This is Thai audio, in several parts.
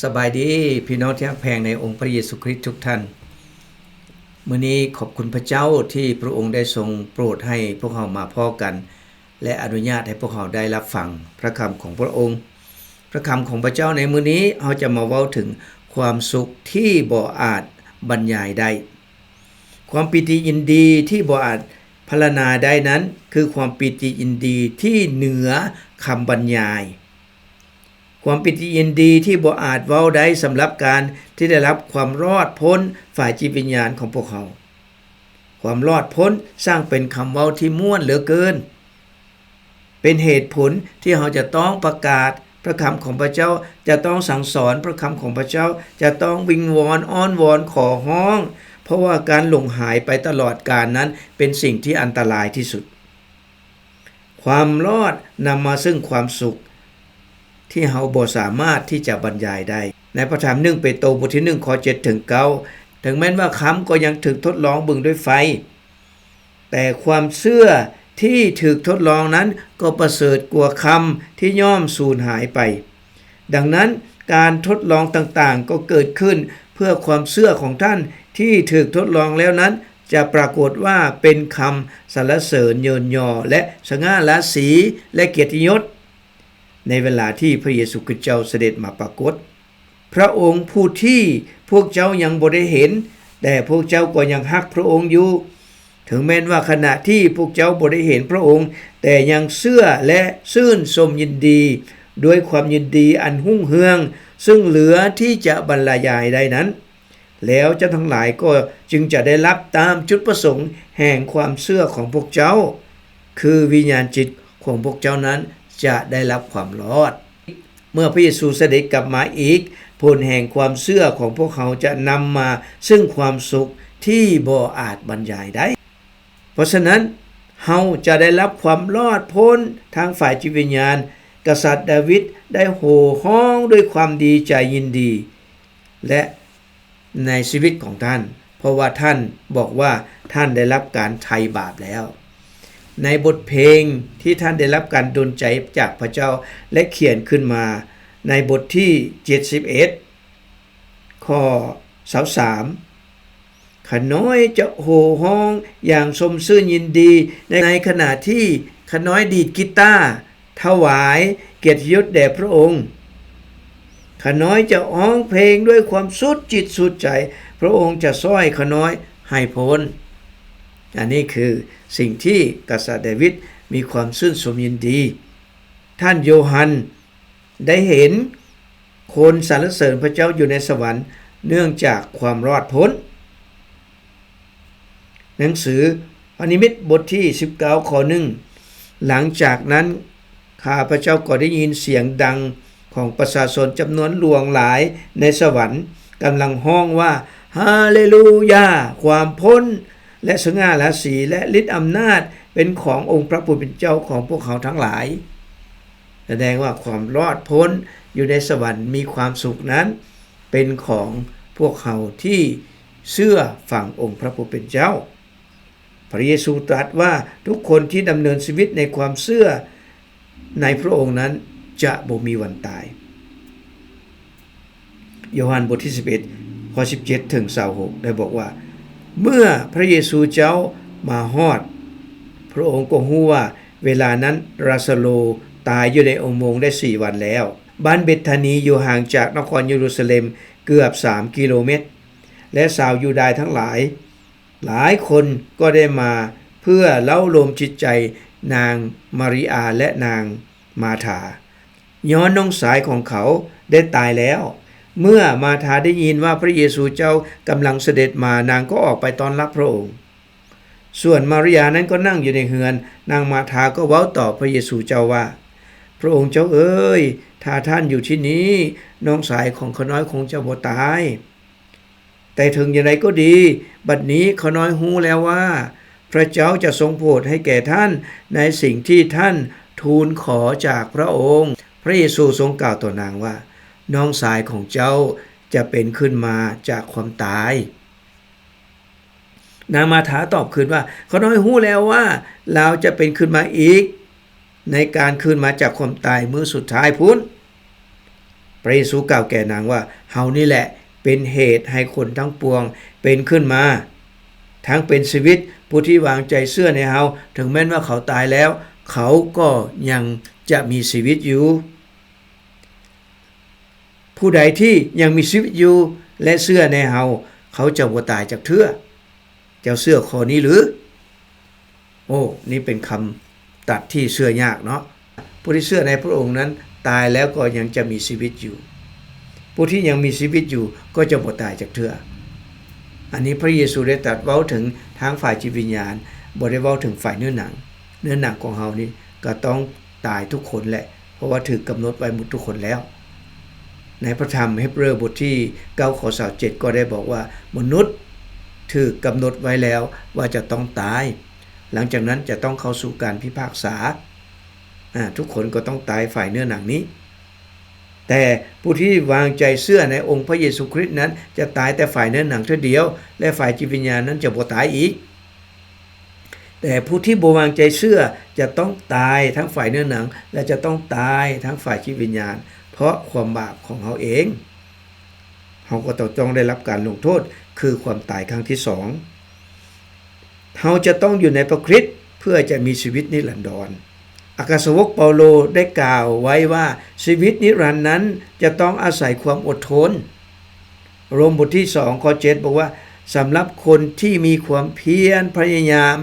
สบายดีพี่น้องที่รักแพงในองค์พระเยซูคริสต์ทุกท่านมื้อนี้ขอบคุณพระเจ้าที่พระองค์ได้ทรงโปรดให้พวกเรามาพ้อกันและอนุญาตให้พวกเราได้รับฟังพระคำของพระองค์พระคำของพระเจ้าในมื้อนี้เราจะมาเว้าถึงความสุขที่บ่อาจบรรยายได้ความปิติยินดีที่บ่อาจพรรณนาได้นั้นคือความปิติยินดีที่เหนือคำบรรยายความปิติยินดีที่บ่อาจเว้าได้สำหรับการที่ได้รับความรอดพ้นฝ่ายจิตวิญญาณของพวกเขาความรอดพ้นสร้างเป็นคำเว้าที่ม่วนเหลือเกินเป็นเหตุผลที่เราจะต้องประกาศพระคำของพระเจ้าจะต้องสั่งสอนพระคำของพระเจ้าจะต้องวิงวอนอ้อนวอนขอร้องเพราะว่าการหลงหายไปตลอดกาลนั้นเป็นสิ่งที่อันตรายที่สุดความรอดนำมาซึ่งความสุขที่เราบ่สามารถที่จะบรรยายได้ในพระธรรม1เปโตรบทที่1ข้อ7ถึง9ถึงแม้ว่าคำก็ยังถูกทดลองบึงด้วยไฟแต่ความเชื่อที่ถูกทดลองนั้นก็ประเสริฐกว่าคำที่ย่อมสูญหายไปดังนั้นการทดลองต่างๆก็เกิดขึ้นเพื่อความเชื่อของท่านที่ถูกทดลองแล้วนั้นจะปรากฏว่าเป็นคำสรรเสริญเยินยอและสง่าราศีและเกียรติยศในเวลาที่พระเยซูคริสต์เจ้าเสด็จมาปรากฏพระองค์ผู้ที่พวกเจ้ายังบ่ได้เห็นแต่พวกเจ้าก็ยังฮักพระองค์อยู่ถึงแม้ว่าขณะที่พวกเจ้าบ่ได้เห็นพระองค์แต่ยังเชื่อและชื่นชมยินดีด้วยความยินดีอันหุ่งเฮืองซึ่งเหลือที่จะบรรยายได้นั้นแล้วเจ้าทั้งหลายก็จึงจะได้รับตามจุดประสงค์แห่งความเชื่อของพวกเจ้าคือวิญญาณจิตของพวกเจ้านั้นจะได้รับความรอดเมื่อพระเยซูเสด็จกลับมาอีกผลแห่งความเชื่อของพวกเขาจะนำมาซึ่งความสุขที่บ่อาจบรรยายได้เพราะฉะนั้นเฮาจะได้รับความรอดพ้นทางฝ่ายจิตวิญญาณกษัตริย์ดาวิดได้โห่ร้องด้วยความดีใจยินดีและในชีวิตของท่านเพราะว่าท่านบอกว่าท่านได้รับการไถ่บาปแล้วในบทเพลงที่ท่านได้รับการดลใจจากพระเจ้าและเขียนขึ้นมาในบทที่71ข้อ23ขน้อยจะโห่ร้องอย่างสมชื่นยินดีในขณะที่ขน้อยดีดกีตาร์ถวายเกียรติยศแด่พระองค์ขน้อยจะร้องเพลงด้วยความสุดจิตสุดใจพระองค์จะซ้อยขน้อยให้พ้นอันนี้คือสิ่งที่กษัตริย์ดาวิดมีความชื่นชมยินดีท่านโยฮันได้เห็นคนสรรเสริญพระเจ้าอยู่ในสวรรค์เนื่องจากความรอดพ้นหนังสือพระนิมิตบทที่19ข้อ1หลังจากนั้นข้าพระเจ้าก็ได้ยินเสียงดังของประชาชนจำนวนหลวงหลายในสวรรค์กำลังฮ้องว่าฮาเลลูยาความพ้นและสง่าราศีและฤทธิ์อำนาจเป็นขององค์พระผู้เป็นเจ้าของพวกเขาทั้งหลายแสดงว่าความรอดพ้นอยู่ในสวรรค์มีความสุขนั้นเป็นของพวกเขาที่เชื่อฟังองค์พระผู้เป็นเจ้าพระเยซูตรัสว่าทุกคนที่ดำเนินชีวิตในความเชื่อในพระองค์นั้นจะบ่มีวันตายโยฮันบทที่11ข้อ17ถึง26ได้บอกว่าเมื่อพระเยซูเจ้ามาฮอดพระองค์ก็รู้ว่าเวลานั้นลาซาโรตายอยู่ในอุโมงค์ได้4วันแล้วบ้านเบธานีอยู่ห่างจากนครเยรูซาเล็มเกือบ3กิโลเมตรและชาวยูดาห์ทั้งหลายคนก็ได้มาเพื่อเล้าโลมจิตใจนางมาริอาและนางมาธาย้อนน้องสายของเขาได้ตายแล้วเมื่อมาธาได้ยินว่าพระเยซูเจ้ากำลังเสด็จมานางก็ออกไปต้อนรับพระองค์ส่วนมาริยานั้นก็นั่งอยู่ในเฮือนนางมาธาก็เว้าตอบพระเยซูเจ้าว่าพระองค์เจ้าเอ๋ยถ้าท่านอยู่ที่นี้น้องสายของข้าน้อยคงจะบ่ตายแต่ถึงอย่างไรก็ดีบัดนี้ข้าน้อยรู้แล้วว่าพระเจ้าจะทรงโปรดให้แก่ท่านในสิ่งที่ท่านทูลขอจากพระองค์พระเยซูทรงกล่าวต่อนางว่าน้องสายของเจ้าจะเป็นขึ้นมาจากความตายนางมาธาตอบคืนว่าข้าน้อยรู้แล้วว่าเราจะเป็นขึ้นมาอีกในการขึ้นมาจากความตายมื้อสุดท้ายพุ้น พระเยซูกล่าวแก่นางว่าเฮานี่แหละเป็นเหตุให้คนทั้งปวงเป็นขึ้นมาทั้งเป็นชีวิตผู้ที่วางใจเชื่อในเฮาถึงแม้ว่าเขาตายแล้วเขาก็ยังจะมีชีวิตอยู่ผู้ใดที่ยังมีชีวิตอยู่และเชื่อในเฮาเขาจะบ่ตายจากเทื่อเจ้าเชื่อข้อนี้หรือโอ้นี่เป็นคำตัดที่เชื่อยากเนาะผู้ที่เชื่อในพระองค์นั้นตายแล้วก็ยังจะมีชีวิตอยู่ผู้ที่ยังมีชีวิตอยู่ก็จะบ่ตายจากเทื่ออันนี้พระเยซูได้ตรัสเว้าถึงทางฝ่ายจิตวิญญาณบ่ได้เว้าถึงฝ่ายเนื้อหนังของเฮานี่ก็ต้องตายทุกคนแหละเพราะว่าถูกกำหนดไว้หมดทุกคนแล้วในพระธรรมเฮบเรบทที่9ข้อ27ก็ได้บอกว่ามนุษย์ถูกกำหนดไว้แล้วว่าจะต้องตายหลังจากนั้นจะต้องเข้าสู่การพิพากษาทุกคนก็ต้องตายฝ่ายเนื้อหนังนี้แต่ผู้ที่วางใจเชื่อในองค์พระเยซูคริสต์นั้นจะตายแต่ฝ่ายเนื้อหนังเท่าเดียวและฝ่ายจิตวิญญาณนั้นจะบ่ตายอีกแต่ผู้ที่บ่วางใจเชื่อจะต้องตายทั้งฝ่ายเนื้อหนังและจะต้องตายทั้งฝ่ายจิตวิญญาณเพราะความบาปของเขาเองเขาก็ต้องได้รับการลงโทษคือความตายครั้งที่2เขาจะต้องอยู่ในพระคริสต์เพื่อจะมีชีวิตนิรันดรอัครสาวกเปาโลได้กล่าวไว้ว่าชีวิตนิรันดร์นั้นจะต้องอาศัยความอดทนโรมบทที่2ข้อ7บอกว่าสำหรับคนที่มีความเพียรพยายาม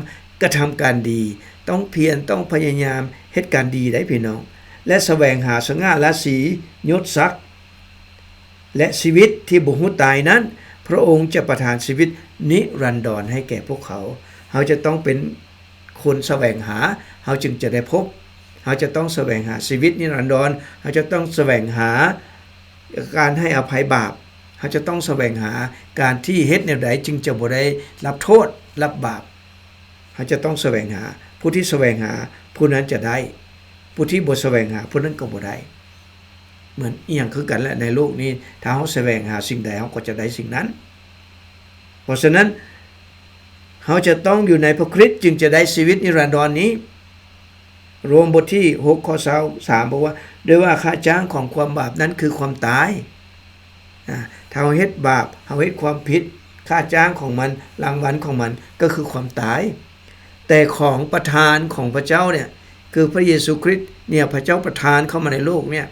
กระทำการดีต้องเพียรต้องพยายามเฮ็ดการดีได้พี่น้องและแสวงหาสง่าราศียศศักดิ์และชีวิตที่บ่ฮู้ตายนั้นพระองค์จะประทานชีวิตนิรันดรให้แก่พวกเขาเขาจะต้องเป็นคนแสวงหาเขาจึงจะได้พบเขาจะต้องแสวงหาชีวิตนิรันดรเขาจะต้องแสวงหาการให้อภัยบาปเขาจะต้องแสวงหาการที่เฮ็ดแนวใดจึงจะบ่ได้รับโทษรับบาปเขาจะต้องแสวงหาผู้ที่แสวงหาผู้นั้นจะได้ผู้ที่บ่แสวงหาผู้นั้นก็บ่ได้เหมือนอีหยังคือกันแหละในโลกนี้ถ้าเฮาแสวงหาสิ่งใดเฮาก็จะได้สิ่งนั้นเพราะฉะนั้นเฮาจะต้องอยู่ในพระคริสต์จึงจะได้ชีวิตนิรันดรนี้โรมบทที่6ข้อ23บอกว่าด้วยว่าค่าจ้างของความบาปนั้นคือความตายถ้าเฮาเฮ็ดบาปเฮาเฮ็ดความผิดค่าจ้างของมันรางวัลของมันก็คือความตายแต่ของประทานของพระเจ้าเนี่ยคือพระเยซูคริสต์เนี่ยพระเจ้าประทานเข้ามาในโลกเนี่ย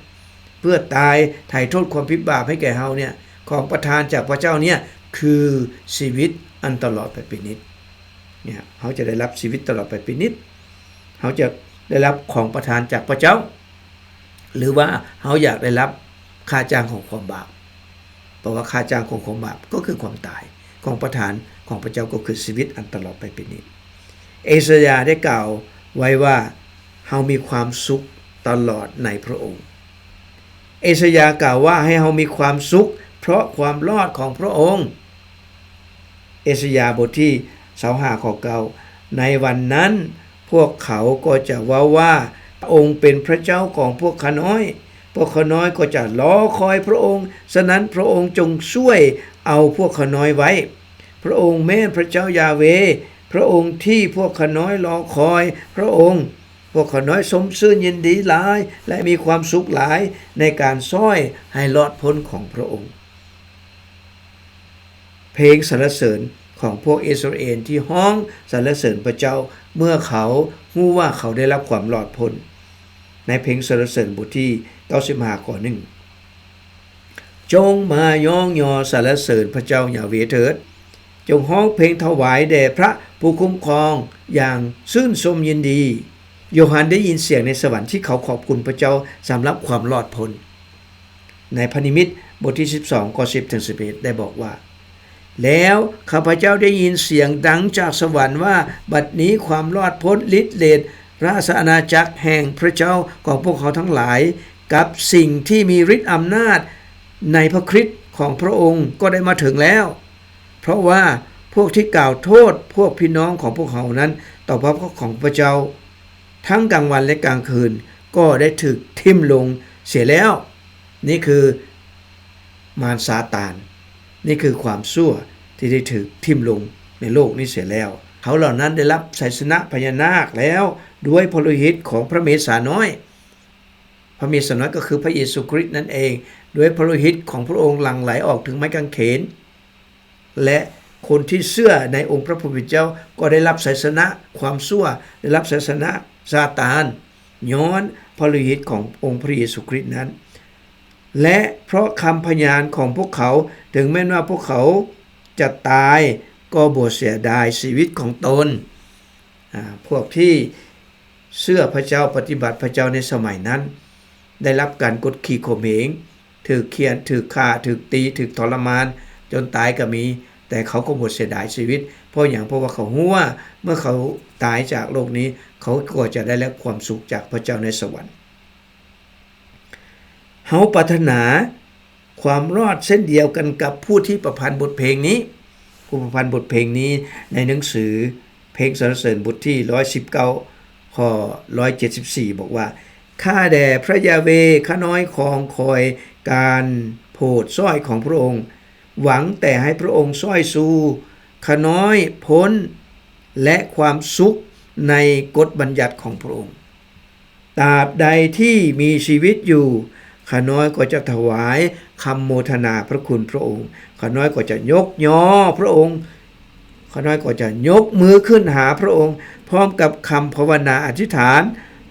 เพื่อตายไถ่โทษความผิดบาปให้แก่เฮาเนี่ยของประทานจากพระเจ้าเนี่ยคือชีวิตอันตลอดไปเป็นนิจเนี่ยเฮาจะได้รับชีวิตตลอดไปเป็นนิจเฮาจะได้รับของประทานจากพระเจ้าหรือว่าเฮาอยากได้รับค่าจ้างของความบาปเพราะว่าค่าจ้างของความบาปก็คือความตายของประทานของพระเจ้าก็คือชีวิตอันตลอดไปเป็นนิจเอสยาห์ได้กล่าวไว้ว่าเฮามีความสุขตลอดในพระองค์เอสยาห์กล่าวว่าให้เฮามีความสุขเพราะความรอดของพระองค์เอสยาห์บทที่25ข้อ9ในวันนั้นพวกเขาก็จะว่าพระองค์เป็นพระเจ้าของพวกข้าน้อยพวกข้าน้อยก็จะรอคอยพระองค์ฉะนั้นพระองค์จงช่วยเอาพวกข้าน้อยไว้พระองค์แม่พระเจ้ายาเวพระองค์ที่พวกข้าน้อยรอคอยพระองค์พวกข้าน้อยสมชื่นยินดีหลายและมีความสุขหลายในการช่วยให้รอดพ้นของพระองค์เพลงสรรเสริญของพวกอิสราเอลที่ฮ้องสรรเสริญพระเจ้าเมื่อเขารู้ว่าเขาได้รับความรอดพ้นในเพลงสรรเสริญบทที่95ข้อ1จงมาย่องยอสรรเสริญพระเจ้ายาเวห์เถิดจงฮ้องเพลงถวายแด่พระผู้คุ้มครองอย่างชื่นชมยินดีโยฮันได้ยินเสียงในสวรรค์ที่เขาขอบคุณพระเจ้าสำหรับความรอดพ้นในพระนิมิตบทที่12ข้อ10ถึง11ได้บอกว่าแล้วข้าพเจ้าได้ยินเสียงดังจากสวรรค์ว่าบัดนี้ความรอดพ้นฤทธิ์เดชราชอาณาจักรแห่งพระเจ้าของพวกเขาทั้งหลายกับสิ่งที่มีฤทธิ์อำนาจในพระคริสต์ของพระองค์ก็ได้มาถึงแล้วเพราะว่าพวกที่กล่าวโทษพวกพี่น้องของพวกเขานั้นต่อพระพักของพระเจ้าทั้งกลางวันและกลางคืนก็ได้ถูกทิ่มลงเสียแล้วนี่คือมารซาตานนี่คือความชั่วที่ได้ถูกทิ่มลงในโลกนี้เสียแล้วเขาเหล่านั้นได้รับชัยชนะพญานาคแล้วด้วยพระโลหิตของพระเมสสาน้อย พระเมียสน้อยก็คือพระเยซูคริสต์นั่นเองด้วยพระโลหิตของพระองค์หลั่งไหลออกถึงไม้กางเขนและคนที่เชื่อในองค์พระผู้เป็นเจ้าก็ได้รับชัยชนะความชั่วได้รับชัยชนะซาตานย้อนพระโลหิตขององค์พระเยซูคริสต์นั้นและเพราะคำพยานของพวกเขาถึงแม้ว่าพวกเขาจะตายก็บ่เสียดายชีวิตของตนพวกที่เชื่อพระเจ้าปฏิบัติพระเจ้าในสมัยนั้นได้รับการกดขี่ข่มเหงถูกเคี่ยนถูกฆ่าถูกตีถูกทรมานจนตายก็มีแต่เขาก็บ่เสียดายชีวิตเพราะว่าเขารู้ว่าเมื่อเขาตายจากโลกนี้เขาก็จะได้รับความสุขจากพระเจ้าในสวรรค์เฮาปรารถนาความรอดเช่นเดียวกันกับผู้ที่ประพันธ์บทเพลงนี้ผู้ประพันธ์บทเพลงนี้ในหนังสือเพลงสรรเสริญบทที่119ข้อ174บอกว่าข้าแด่พระยาเวห์ข้าน้อยของคอยการโปรดช่วยของพระองค์หวังแต่ให้พระองค์ช่วยสู้ข้าน้อยพ้นและความสุขในกฎบัญญัติของพระองค์ตราบใดที่มีชีวิตอยู่ข้าน้อยก็จะถวายคำโมทนาพระคุณพระองค์ข้าน้อยก็จะยกย่อพระองค์ข้าน้อยก็จะยกมือขึ้นหาพระองค์พร้อมกับคำภาวนาอธิษฐาน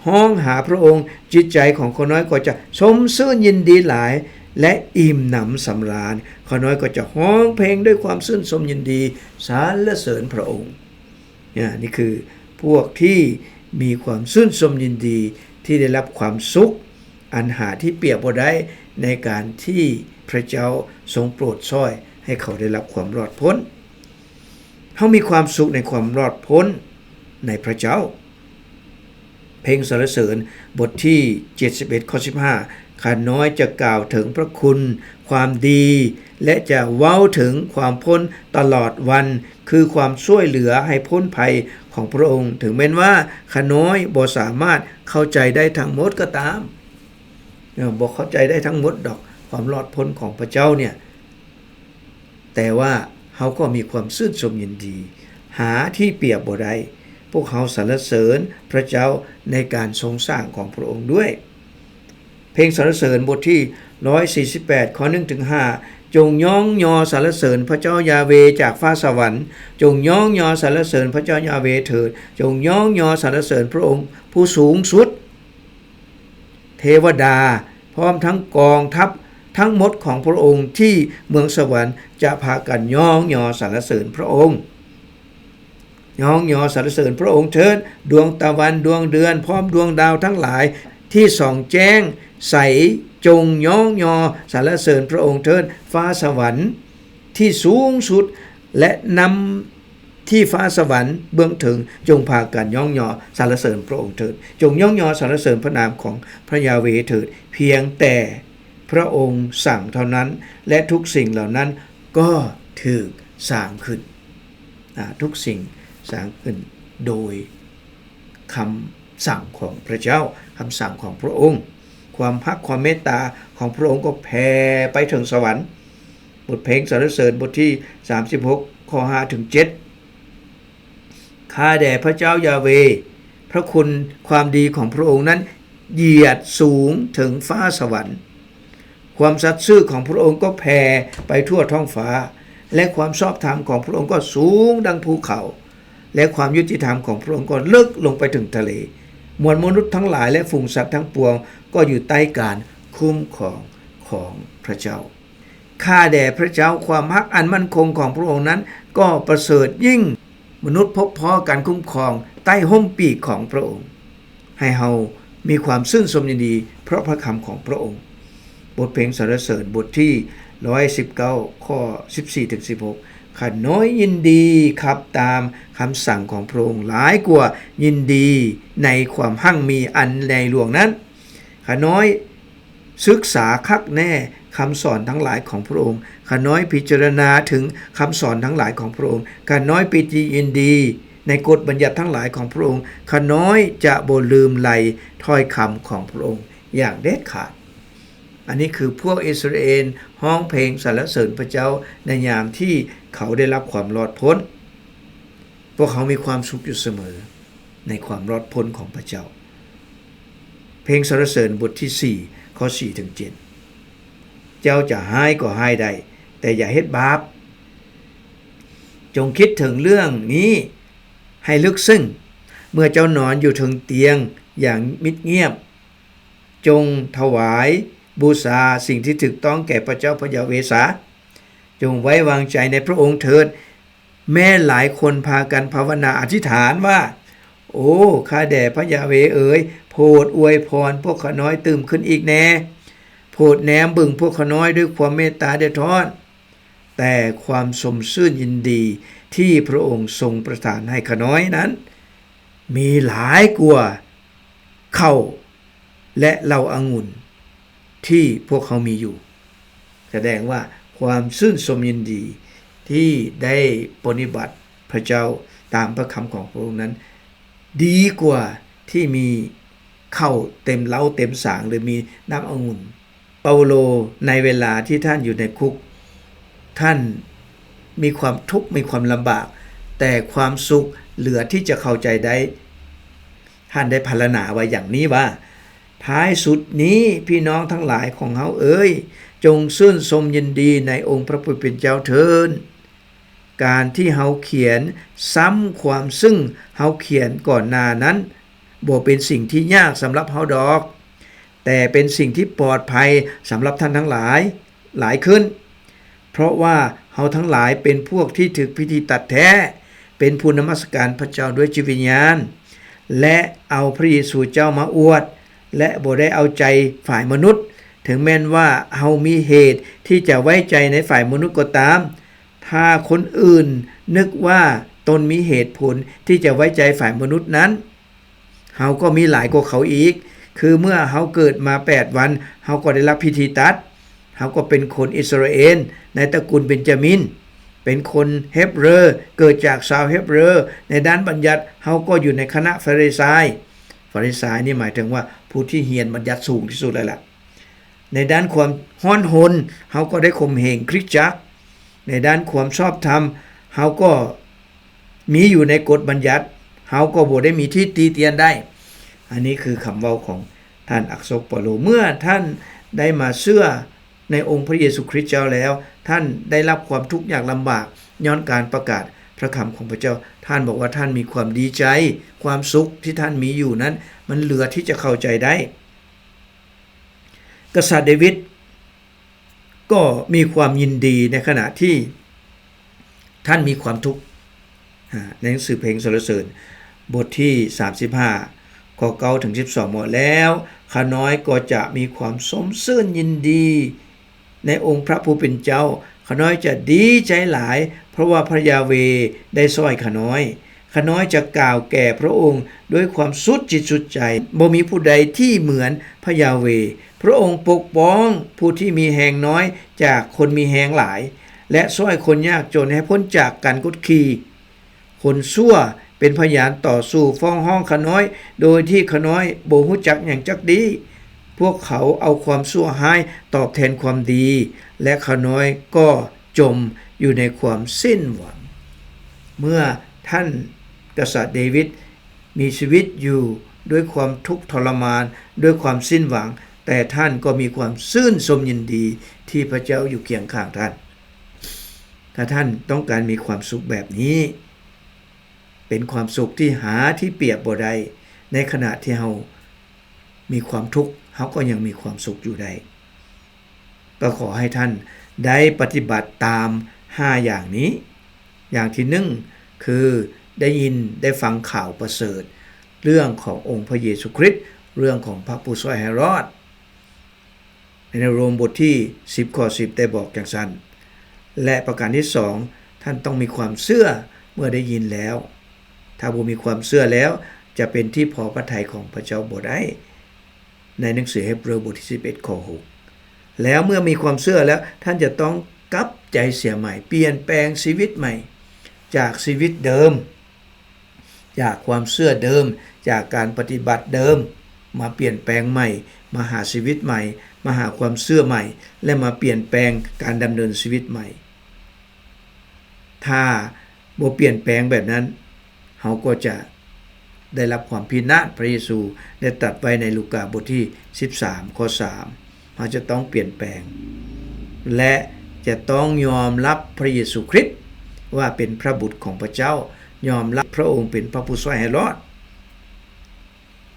ห้องหาพระองค์จิตใจของข้าน้อยก็จะสมชื่นยินดีหลายและอิ่มหนำสำราญข้าน้อยก็จะฮ้องเพลงด้วยความชื่นชมยินดีสรรเสริญพระองค์นี่คือพวกที่มีความชื่นชมยินดีที่ได้รับความสุขอันหาที่เปรียบบ่ได้ในการที่พระเจ้าทรงโปรดช่วยให้เขาได้รับความรอดพ้นเขามีความสุขในความรอดพ้นในพระเจ้าเพลงสรรเสริญบทที่71ข้อ15ข้าน้อยจะกล่าวถึงพระคุณความดีและจะเว้าถึงความพ้นตลอดวันคือความช่วยเหลือให้พ้นภัยของพระองค์ถึงแม้ว่าข้าน้อยบ่สามารถเข้าใจได้ทั้งหมดก็ตามบ่เข้าใจได้ทั้งหมดดอกความรอดพ้นของพระเจ้าเนี่ยแต่ว่าเขาก็มีความชื่นชมยินดีหาที่เปรียบบ่ได้พวกเขาสรรเสริญพระเจ้าในการทรงสร้างของพระองค์ด้วยเพลงสรรเสริญบทที่148ข้อ1ถึง5จงย่องยอสรรเสริญพระเจ้ายาเวห์จากฟ้าสวรรค์จงย่องยอสรรเสริญพระเจ้ายาเวห์เถิดจงย่องยอสรรเสริญพระองค์ผู้สูงสุดเทวดาพร้อมทั้งกองทัพทั้งหมดของพระองค์ที่เมืองสวรรค์จะพากันย่องยอสรรเสริญพระองค์ย่องยอสรรเสริญพระองค์เถิดดวงตะวันดวงเดือนพร้อมดวงดาวทั้งหลายที่ส่องแจ้งใสจงย่องยอสรรเสริญพระองค์เถิดฟ้าสวรรค์ที่สูงสุดและนำที่ฟ้าสวรรค์เบื้องถึงจงพากันย่องยอสรรเสริญพระองค์เถิดจงย่องยอสรรเสริญพระนามของพระยาเวห์เถิดเพียงแต่พระองค์สั่งเท่านั้นและทุกสิ่งเหล่านั้นก็ถูกสร้างขึ้นทุกสิ่งสร้างขึ้นโดยคำสั่งของพระเจ้าคำสั่งของพระองค์ความพักความเมตตาของพระองค์ก็แผ่ไปถึงสวรรค์บทเพลงสรรเสริญบทที่36ข้อ5ถึง7ข้าแด่พระเจ้ายาเวห์พระคุณความดีของพระองค์นั้นเหยียดสูงถึงฟ้าสวรรค์ความสัตย์ซื่อของพระองค์ก็แผ่ไปทั่วท้องฟ้าและความชอบธรรมของพระองค์ก็สูงดังภูเขาและความยุติธรรมของพระองค์ก็ลึกลงไปถึงทะเลมวลมนุษย์ทั้งหลายและฝูงสัตว์ทั้งปวงก็อยู่ใต้การคุ้มครองของพระเจ้าข้าแด่พระเจ้าความรักอันมั่นคงของพระองค์นั้นก็ประเสริฐยิ่งมนุษย์พบพอการคุ้มครองใต้ห่มปีกของพระองค์ให้เฮามีความชื่นชมยินดีเพราะพระคำของพระองค์บทเพลงสรรเสริญบทที่119ข้อ14ถึง16ข้าน้อยยินดีขับตามคำสั่งของพระองค์หลายกว่ายินดีในความหั่งมีอันในหลวงนั้นข้าน้อยศึกษาคักแน่คำสอนทั้งหลายของพระองค์ข้าน้อยพิจารณาถึงคำสอนทั้งหลายของพระองค์ข้าน้อยปิติยินดีในกฎบัญญัติทั้งหลายของพระองค์ข้าน้อยจะบ่ลืมไหลถ้อยคำของพระองค์อย่างเด็ดขาดอันนี้คือพวกอิสราเอลฮ้องเพลงสรรเสริญพระเจ้าในยามที่เขาได้รับความรอดพ้นพวกเขามีความสุขอยู่เสมอในความรอดพ้นของพระเจ้า เพลงสรรเสริญบทที่4ข้อ4ถึง7เจ้าจะให้ก็ให้ได้แต่อย่าเฮ็ดบาปจงคิดถึงเรื่องนี้ให้ลึกซึ้งเมื่อเจ้านอนอยู่ถึงเตียงอย่างมิดเงียบจงถวายบูชาสิ่งที่ถูกต้องแก่พระเจ้าพระยาเวสาจงไว้วางใจในพระองค์เถิดแม้หลายคนพากันภาวนาอธิษฐานว่าโอ้ข้าแด่พระยาเวเอ๋ยโปรดอวยพรพวกข้าน้อยตื่มขึ้นอีกแน่โปรดแนมบึงพวกข้าน้อยด้วยความเมตตาเดชทอดแต่ความสมชื่นยินดีที่พระองค์ทรงประทานให้ข้าน้อยนั้นมีหลายกว่าข้าวและเหล้าองุ่นที่พวกเขามีอยู่แสดงว่าความชื่นชมยินดีที่ได้ปฏิบัติพระเจ้าตามพระคำของพระองค์นั้นดีกว่าที่มีข้าวเต็มเหล้าเต็มสางหรือมีน้ำองุ่นเปาโลในเวลาที่ท่านอยู่ในคุกท่านมีความทุกข์มีความลำบากแต่ความสุขเหลือที่จะเข้าใจได้ท่านได้พรรณนาไว้อย่างนี้ว่าท้ายสุดนี้พี่น้องทั้งหลายของเฮาเอ๋ยจงชื่นชมยินดีในองค์พระผู้เป็นเจ้าเถิดการที่เฮาเขียนซ้ำความซึ่งเฮาเขียนก่อนหน้านั้นบ่เป็นสิ่งที่ยากสำหรับเฮาดอกแต่เป็นสิ่งที่ปลอดภัยสำหรับท่านทั้งหลายขึ้นเพราะว่าเฮาทั้งหลายเป็นพวกที่ถึกพิธีตัดแท้เป็นผู้นมัสการพระเจ้าด้วยจิตวิญญาณและเอาพระเยซูเจ้ามาอวดและบ่ได้เอาใจฝ่ายมนุษย์ถึงแม้นว่าเฮามีเหตุที่จะไว้ใจในฝ่ายมนุษย์ก็ตามถ้าคนอื่นนึกว่าตนมีเหตุผลที่จะไว้ใจฝ่ายมนุษย์นั้นเฮาก็มีหลายกว่าเขาอีกคือเมื่อเฮาเกิดมา8วันเฮาก็ได้รับพิธีตัดเฮาก็เป็นคนอิสราเอลในตระกูลเบนจามินเป็นคนเฮบเรอเกิดจากชาวเฮบเรอในด้านบัญญัติเฮาก็อยู่ในคณะฟาริสายนี่หมายถึงว่าผู้ที่เรียนบัญญัติสูงที่สุดเลยล่ะในด้านความฮ้อนหนเฮาก็ได้ข่มเหงคริสตจักรในด้านความชอบธรรมเฮาก็มีอยู่ในกฎบัญญัติเฮาก็บ่ได้มีที่ตีเตียนได้อันนี้คือคำเว้าของท่านอักษรเปาโลเมื่อท่านได้มาเชื่อในองค์พระเยซูคริสต์เจ้าแล้วท่านได้รับความทุกข์ยากลำบากย้อนการประกาศพระคำของพระเจ้าท่านบอกว่าท่านมีความดีใจความสุขที่ท่านมีอยู่นั้นมันเหลือที่จะเข้าใจได้กษัตริย์เดวิดก็มีความยินดีในขณะที่ท่านมีความทุกข์ในหนังสือเพลงสรรเสริญบทที่35ข้อ9ถึง12หมดแล้วข้าน้อยก็จะมีความสมชื่นยินดีในองค์พระผู้เป็นเจ้าข้าน้อยจะดีใจหลายเพราะว่าพระยาเวได้ช่วยข้าน้อยจะกล่าวแก่พระองค์ด้วยความสุดจิตสุดใจบ่มีผู้ใดที่เหมือนพระยาเวพระองค์ปกป้องผู้ที่มีแหงน้อยจากคนมีแหงหลายและช่วยคนยากจนให้พ้นจากการกดขี่คนชั่วเป็นพยานต่อสู้ฟ้องห้องข้าน้อยโดยที่ข้าน้อยบ่ฮู้จักหยังจักดีพวกเขาเอาความชั่วร้ายตอบแทนความดีและข้าน้อยก็จมอยู่ในความสิ้นหวังเมื่อท่านกษัตริย์เดวิดมีชีวิตอยู่ด้วยความทุกข์ทรมานด้วยความสิ้นหวังแต่ท่านก็มีความชื่นชมยินดีที่พระเจ้าอยู่เคียงข้างท่านถ้าท่านต้องการมีความสุขแบบนี้เป็นความสุขที่หาที่เปรียบบ่ได้ในขณะที่เรามีความทุกข์เราก็ยังมีความสุขอยู่ได้ก็ขอให้ท่านได้ปฏิบัติตาม5อย่างนี้อย่างที่1คือได้ยินได้ฟังข่าวประเสริฐเรื่องขององค์พระเยซูคริสต์เรื่องของพระผู้ช่วยให้รอดในโรมบทที่10ข้อ10ได้บอกอย่างนั้นและประการที่2ท่านต้องมีความเชื่อเมื่อได้ยินแล้วถ้าบ่มีความเชื่อแล้วจะเป็นที่พอพระทัยของพระเจ้าบ่ได้ในหนังสือเฮบเรอบทที่11ข้อ6แล้วเมื่อมีความเชื่อแล้วท่านจะต้องกลับใจเสียใหม่เปลี่ยนแปลงชีวิตใหม่จากชีวิตเดิมจากความเชื่อเดิมจากการปฏิบัติเดิมมาเปลี่ยนแปลงใหม่มาหาชีวิตใหม่มาหาความเชื่อใหม่และมาเปลี่ยนแปลงการดำเนินชีวิตใหม่ถ้าบ่เปลี่ยนแปลงแบบนั้นเฮาก็จะ ได้รับความพินาศพระเยซูได้ตรัสไว้ในลูกาบทที่13ข้อ3เราจะต้องเปลี่ยนแปลงและจะต้องยอมรับพระเยซูคริสต์ว่าเป็นพระบุตรของพระเจ้ายอมรับพระองค์เป็นพระผู้ช่วยให้รอด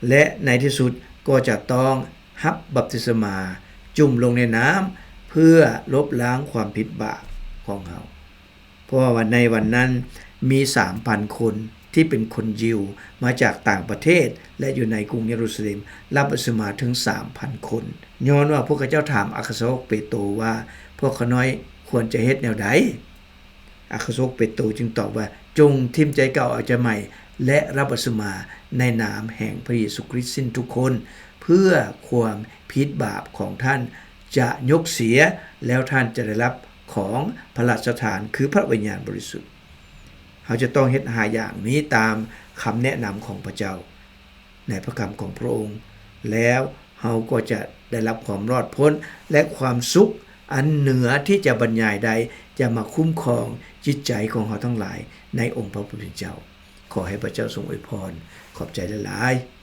และในที่สุดก็จะต้องรับบัพติศมาจุ่มลงในน้ำเพื่อลบล้างความผิดบาปของเขาเพราะว่าในวันนั้นมี 3,000 คนที่เป็นคนยิวมาจากต่างประเทศและอยู่ในกรุงเยรูซาเล็มรับบัพติศมาถึง 3,000 คนย้อนว่าพวกเขาเจ้าถามอัครสาวกเปโตรว่าพวกเขาน้อยควรจะเฮ็ดแนวใดอัครสาวกเปโตรจึงตอบว่าจงทิ่มใจเก่าเอาใจใหม่และรับบัพติศมาในนามแห่งพระเยซูคริสต์สิ้นทุกคนเพื่อความผิดบาปของท่านจะยกเสียแล้วท่านจะได้รับของพระราชทานคือพระวิญญาณบริสุทธิ์เราจะต้องเฮ็ด5อย่างนี้ตามคำแนะนำของพระเจ้าในพระคำของพระองค์แล้วเราก็จะได้รับความรอดพ้นและความสุขอันเหนือที่จะบรรยายใดจะมาคุ้มครองจิตใจของเราทั้งหลายในองค์พระผู้เป็นเจ้าขอให้พระเจ้าทรงอวยพรขอบใจหลายๆ